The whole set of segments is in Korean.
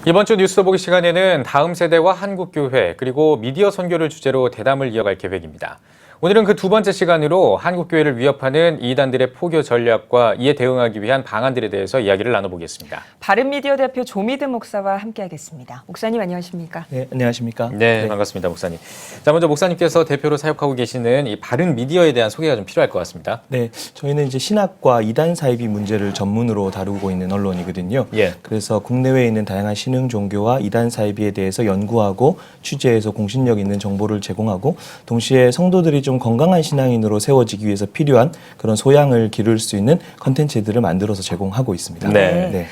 이번 주 뉴스 보기 시간에는 다음 세대와 한국교회 그리고 미디어 선교를 주제로 대담을 이어갈 계획입니다. 오늘은 그 두 번째 시간으로 한국교회를 위협하는 이단들의 포교 전략과 이에 대응하기 위한 방안들에 대해서 이야기를 나눠보겠습니다. 바른미디어 대표 조미든 목사와 함께하겠습니다. 목사님 안녕하십니까? 네, 안녕하십니까? 네, 반갑습니다, 목사님. 자, 먼저 목사님께서 대표로 사역하고 계시는 이 바른미디어에 대한 소개가 좀 필요할 것 같습니다. 네, 저희는 이제 신학과 이단 사이비 문제를 전문으로 다루고 있는 언론이거든요. 예. 그래서 국내외에 있는 다양한 신흥 종교와 이단 사이비에 대해서 연구하고 취재해서 공신력 있는 정보를 제공하고 동시에 성도들이 좀 건강한 신앙인으로 세워지기 위해서 필요한 그런 소양을 기를 수 있는 컨텐츠들을 만들어서 제공하고 있습니다. 네. 네.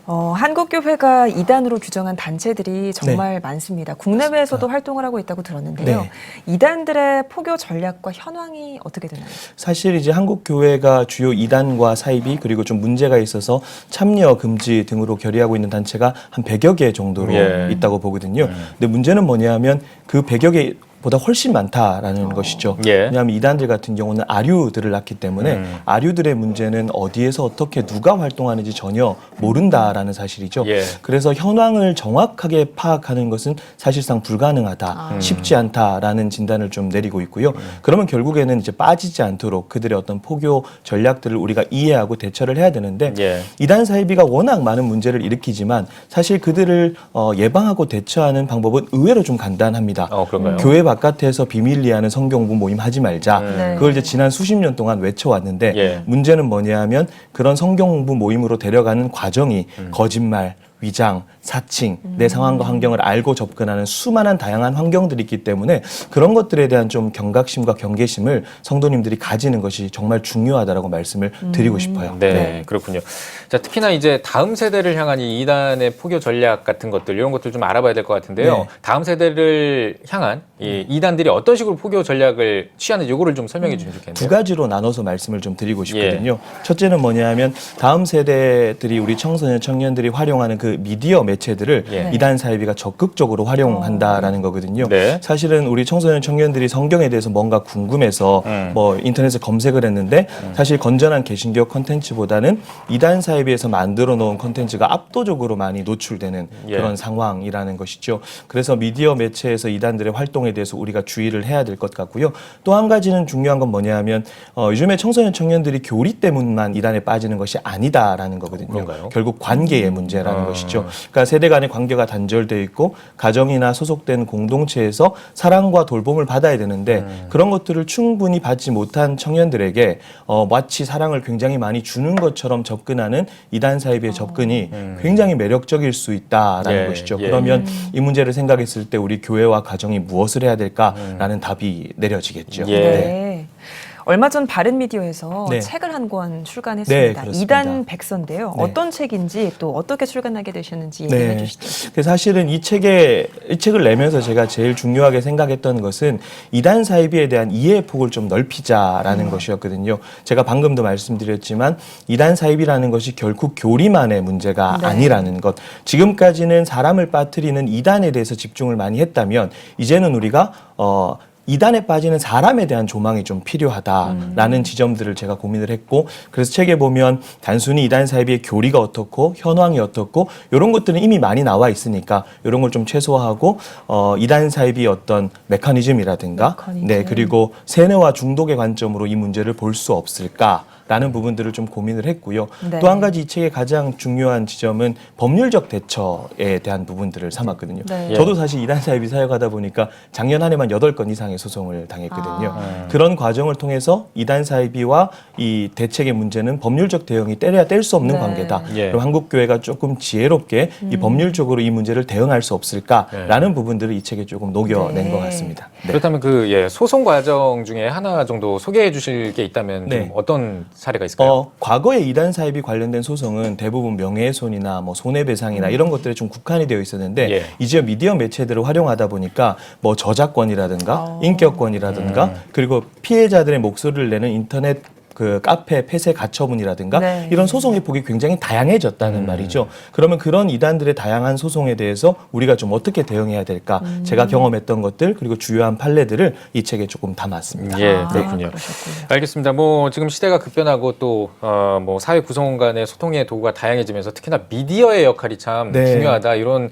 한국교회가 이단으로 규정한 단체들이 정말 많습니다. 국내외에서도 활동을 하고 있다고 들었는데요. 네. 이단들의 포교 전략과 현황이 어떻게 되나요? 사실 이제 한국 교회가 주요 이단과 사이비 그리고 좀 문제가 있어서 참여 금지 등으로 결의하고 있는 단체가 한 100여 개 정도로 있다고 보거든요. 근데 문제는 뭐냐면 그 100여 개 보다 훨씬 많다라는 것이죠. 예. 왜냐하면 이단들 같은 경우는 아류들을 낳기 때문에 아류들의 문제는 어디에서 어떻게 누가 활동하는지 전혀 모른다라는 사실이죠. 예. 그래서 현황을 정확하게 파악하는 것은 사실상 불가능하다, 쉽지 않다라는 진단을 좀 내리고 있고요. 그러면 결국에는 이제 빠지지 않도록 그들의 어떤 포교 전략들을 우리가 이해하고 대처를 해야 되는데 예. 이단 사이비가 워낙 많은 문제를 일으키지만 사실 그들을 예방하고 대처하는 방법은 의외로 좀 간단합니다. 그런가요? 교회 바깥에서 비밀리에 하는 성경공부 모임 하지 말자. 네. 그걸 이제 지난 수십 년 동안 외쳐왔는데 예. 문제는 뭐냐 하면 그런 성경공부 모임으로 데려가는 과정이 거짓말, 위장, 사칭, 내 상황과 환경을 알고 접근하는 수많은 다양한 환경들이 있기 때문에 그런 것들에 대한 좀 경각심과 경계심을 성도님들이 가지는 것이 정말 중요하다라고 말씀을 드리고 싶어요. 네, 그렇군요. 자, 특히나 이제 다음 세대를 향한 이 이단의 포교 전략 같은 것들 이런 것들 좀 알아봐야 될 것 같은데요. 네. 다음 세대를 향한 이 이단들이 어떤 식으로 포교 전략을 취하는지 이거를 좀 설명해 주시면 좋겠네요. 두 가지로 나눠서 말씀을 좀 드리고 싶거든요. 첫째는 뭐냐면 다음 세대들이 우리 청소년 청년들이 활용하는 그 미디어 매체들을 이단 사이비가 적극적으로 활용한다라는 거거든요. 네. 사실은 우리 청소년 청년들이 성경에 대해서 뭔가 궁금해서 뭐 인터넷에 검색을 했는데 사실 건전한 개신교 컨텐츠보다는 이단 사이비에서 만들어 놓은 컨텐츠가 압도적으로 많이 노출되는 그런 상황이라는 것이죠. 그래서 미디어 매체에서 이단들의 활동에 대해서 우리가 주의를 해야 될 것 같고요. 또 한 가지는 중요한 건 뭐냐면 요즘에 청소년 청년들이 교리 때문만 이단에 빠지는 것이 아니다라는 거거든요. 그런가요? 결국 관계의 문제라는 것이죠. 그러니까 세대 간의 관계가 단절돼 있고 가정이나 소속된 공동체에서 사랑과 돌봄을 받아야 되는데 그런 것들을 충분히 받지 못한 청년들에게 마치 사랑을 굉장히 많이 주는 것처럼 접근하는 이단 사이비의 접근이 굉장히 매력적일 수 있다라는 것이죠. 그러면 이 문제를 생각했을 때 우리 교회와 가정이 무엇을 해야 될까라는 답이 내려지겠죠. 네. 얼마 전 바른미디어에서 네. 책을 한 권 출간했습니다. 네, 이단 백서인데요. 네. 어떤 책인지 또 어떻게 출간하게 되셨는지 얘기해 주시죠. 그래서 사실은 이 책을 내면서 제가 제일 중요하게 생각했던 것은 이단 사이비에 대한 이해의 폭을 좀 넓히자라는 것이었거든요. 제가 방금도 말씀드렸지만 이단 사이비라는 것이 결국 교리만의 문제가 아니라는 것. 지금까지는 사람을 빠뜨리는 이단에 대해서 집중을 많이 했다면 이제는 우리가 이단에 빠지는 사람에 대한 조망이 좀 필요하다라는 지점들을 제가 고민을 했고 그래서 책에 보면 단순히 이단 사이비의 교리가 어떻고 현황이 어떻고 이런 것들은 이미 많이 나와 있으니까 이런 걸 좀 최소화하고 이단 사이비의 어떤 메커니즘이라든가 네 그리고 세뇌와 중독의 관점으로 이 문제를 볼 수 없을까 라는 부분들을 좀 고민을 했고요. 네. 또 한 가지 이 책의 가장 중요한 지점은 법률적 대처에 대한 부분들을 삼았거든요. 네. 저도 사실 이단 사이비 사역하다 보니까 작년 한 해만 8건 이상의 소송을 당했거든요. 그런 과정을 통해서 이단 사이비와 이 대책의 문제는 법률적 대응이 때려야 뗄 수 없는 관계다. 그럼 한국 교회가 조금 지혜롭게 이 법률적으로 이 문제를 대응할 수 없을까라는 부분들을 이 책에 조금 녹여낸 것 같습니다. 네. 그렇다면 그 소송 과정 중에 하나 정도 소개해 주실 게 있다면 좀 어떤 사례가 있을까요? 과거에 이단 사이비 관련된 소송은 대부분 명예훼손이나 뭐 손해배상이나 이런 것들에 좀 국한이 되어 있었는데 이제 미디어 매체들을 활용하다 보니까 뭐 저작권이라든가 인격권이라든가 그리고 피해자들의 목소리를 내는 인터넷 그 카페 폐쇄 가처분이라든가 네. 이런 소송의 폭이 굉장히 다양해졌다는 말이죠. 그러면 그런 이단들의 다양한 소송에 대해서 우리가 좀 어떻게 대응해야 될까? 제가 경험했던 것들 그리고 주요한 판례들을 이 책에 조금 담았습니다. 예, 아, 그렇군요. 그러셨군요. 알겠습니다. 뭐 지금 시대가 급변하고 또 뭐 사회 구성원 간의 소통의 도구가 다양해지면서 특히나 미디어의 역할이 참 네. 중요하다 이런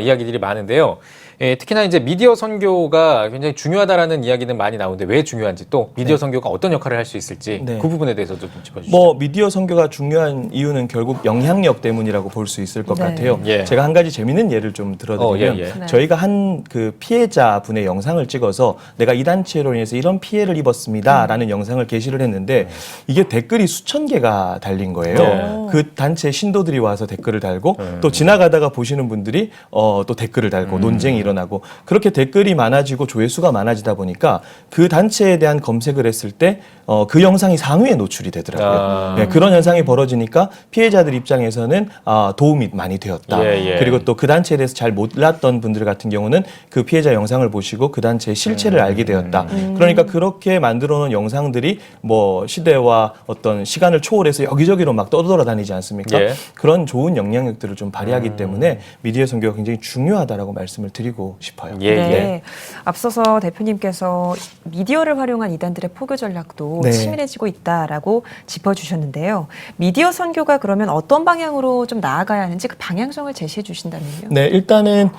이야기들이 많은데요. 예, 특히나 이제 미디어 선교가 굉장히 중요하다라는 이야기는 많이 나오는데 왜 중요한지 또 미디어 선교가 어떤 역할을 할 수 있을지 네. 그 부분에 대해서도 좀 짚어주시죠. 뭐 미디어 선교가 중요한 이유는 결국 영향력 때문이라고 볼 수 있을 것 네. 같아요. 예. 제가 한 가지 재미있는 예를 좀 들어드리면 예, 예. 네. 저희가 한 그 피해자 분의 영상을 찍어서 내가 이 단체로 인해서 이런 피해를 입었습니다라는 영상을 게시를 했는데 이게 댓글이 수천 개가 달린 거예요. 네. 그 단체 신도들이 와서 댓글을 달고 또 지나가다가 보시는 분들이 또 댓글을 달고 논쟁이 일어나고 그렇게 댓글이 많아지고 조회수가 많아지다 보니까 그 단체에 대한 검색을 했을 때 그 영상이 상위에 노출이 되더라고요. 네, 그런 현상이 벌어지니까 피해자들 입장에서는 도움이 많이 되었다. 예, 예. 그리고 또 그 단체에 대해서 잘 몰랐던 분들 같은 경우는 그 피해자 영상을 보시고 그 단체의 실체를 알게 되었다. 그러니까 그렇게 만들어 놓은 영상들이 뭐 시대와 어떤 시간을 초월해서 여기저기로 막 떠돌아다니지 않습니까? 예. 그런 좋은 영향력들을 좀 발휘하기 때문에 미디어 선교가 굉장히 중요하다라고 말씀을 드리고 싶어요. 예, 네. 예. 앞서서 대표님께서 미디어를 활용한 이단들의 포교 전략도 네. 치밀해지고 있다라고 짚어주셨는데요. 미디어 선교가 그러면 어떤 방향으로 좀 나아가야 하는지 그 방향성을 제시해 주신다면요. 네, 일단은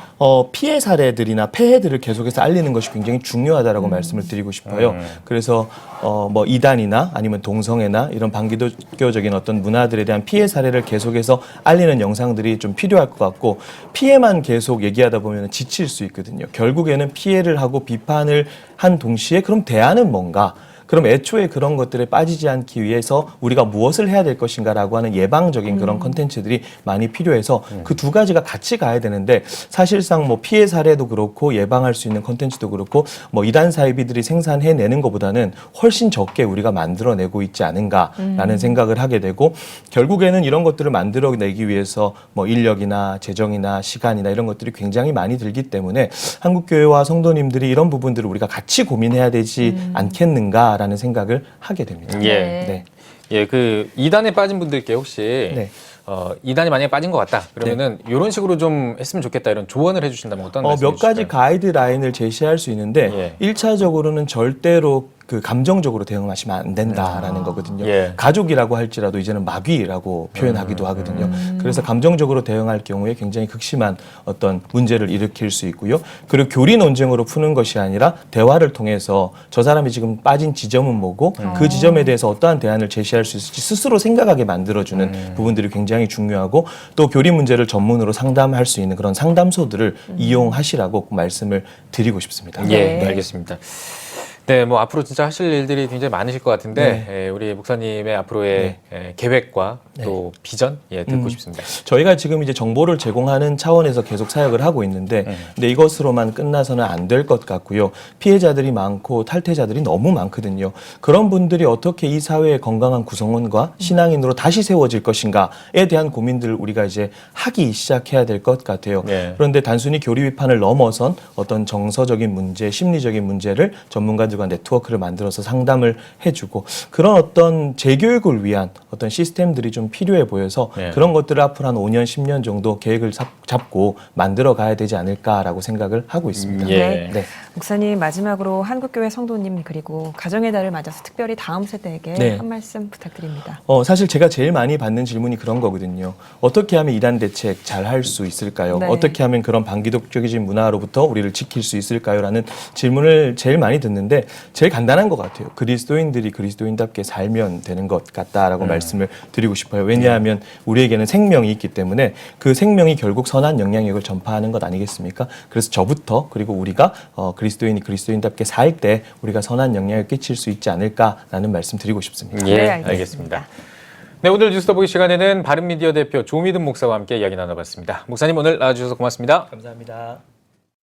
피해 사례들이나 폐해들을 계속해서 알리는 것이 굉장히 중요하다라고 말씀을 드리고 싶어요. 그래서 뭐 이단이나 아니면 동성애나 이런 반기독교적인 어떤 문화들에 대한 피해 사례를 계속해서 알리는 영상들이 좀 필요할 것 같고 피해만 계속 얘기하다 보면 지칠 수 있거든요. 결국에는 피해를 하고 비판을 한 동시에 그럼 대안은 뭔가? 그럼 애초에 그런 것들에 빠지지 않기 위해서 우리가 무엇을 해야 될 것인가라고 하는 예방적인 그런 컨텐츠들이 많이 필요해서 그 두 가지가 같이 가야 되는데 사실상 뭐 피해 사례도 그렇고 예방할 수 있는 컨텐츠도 그렇고 뭐 이단 사이비들이 생산해내는 것보다는 훨씬 적게 우리가 만들어내고 있지 않은가라는 생각을 하게 되고 결국에는 이런 것들을 만들어내기 위해서 뭐 인력이나 재정이나 시간이나 이런 것들이 굉장히 많이 들기 때문에 한국교회와 성도님들이 이런 부분들을 우리가 같이 고민해야 되지 않겠는가 라는 생각을 하게 됩니다. 예. 네. 예, 그 이단에 빠진 분들께 혹시 네. 이단이 만약에 빠진 것 같다 그러면은 이런 식으로 좀 했으면 좋겠다 이런 조언을 해주신다면 어떤 말씀 몇 가지 가이드라인을 제시할 수 있는데 예. 1차적으로는 절대로 그 감정적으로 대응하시면 안 된다라는 거거든요. 예. 가족이라고 할지라도 이제는 마귀라고 표현하기도 하거든요. 그래서 감정적으로 대응할 경우에 굉장히 극심한 어떤 문제를 일으킬 수 있고요. 그리고 교리 논쟁으로 푸는 것이 아니라 대화를 통해서 저 사람이 지금 빠진 지점은 뭐고 그 지점에 대해서 어떠한 대안을 제시할 수 있을지 스스로 생각하게 만들어주는 부분들이 굉장히 중요하고 또 교리 문제를 전문으로 상담할 수 있는 그런 상담소들을 이용하시라고 말씀을 드리고 싶습니다. 예, 네. 알겠습니다. 네, 뭐 앞으로 진짜 하실 일들이 굉장히 많으실 것 같은데 예, 우리 목사님의 앞으로의 계획과 또 비전 듣고 싶습니다. 저희가 지금 이제 정보를 제공하는 차원에서 계속 사역을 하고 있는데 근데 이것으로만 끝나서는 안 될 것 같고요. 피해자들이 많고 탈퇴자들이 너무 많거든요. 그런 분들이 어떻게 이 사회의 건강한 구성원과 신앙인으로 다시 세워질 것인가에 대한 고민들을 우리가 이제 하기 시작해야 될 것 같아요. 네. 그런데 단순히 교리 비판을 넘어선 어떤 정서적인 문제, 심리적인 문제를 전문가들과 네트워크를 만들어서 상담을 해주고 그런 어떤 재교육을 위한 어떤 시스템들이 좀 필요해 보여서 네. 그런 것들을 앞으로 한 5년, 10년 정도 계획을 잡고 만들어 가야 되지 않을까라고 생각을 하고 있습니다. 예. 네. 목사님 마지막으로 한국교회 성도님 그리고 가정의 달을 맞아서 특별히 다음 세대에게 네. 한 말씀 부탁드립니다. 사실 제가 제일 많이 받는 질문이 그런 거거든요. 어떻게 하면 이단 대책 잘 할 수 있을까요? 네. 어떻게 하면 그런 반기독적인 문화로부터 우리를 지킬 수 있을까요? 라는 질문을 제일 많이 듣는데 제일 간단한 것 같아요. 그리스도인들이 그리스도인답게 살면 되는 것 같다라고 말씀을 드리고 싶어요. 왜냐하면 우리에게는 생명이 있기 때문에 그 생명이 결국 선한 영향력을 전파하는 것 아니겠습니까? 그래서 저부터 그리고 우리가 그리스도인이 그리스도인답게 살 때 우리가 선한 영향을 끼칠 수 있지 않을까라는 말씀 드리고 싶습니다. 예, 네, 알겠습니다. 네, 오늘 뉴스 더보기 시간에는 바른미디어 대표 조미든 목사와 함께 이야기 나눠봤습니다. 목사님 오늘 나와주셔서 고맙습니다. 감사합니다.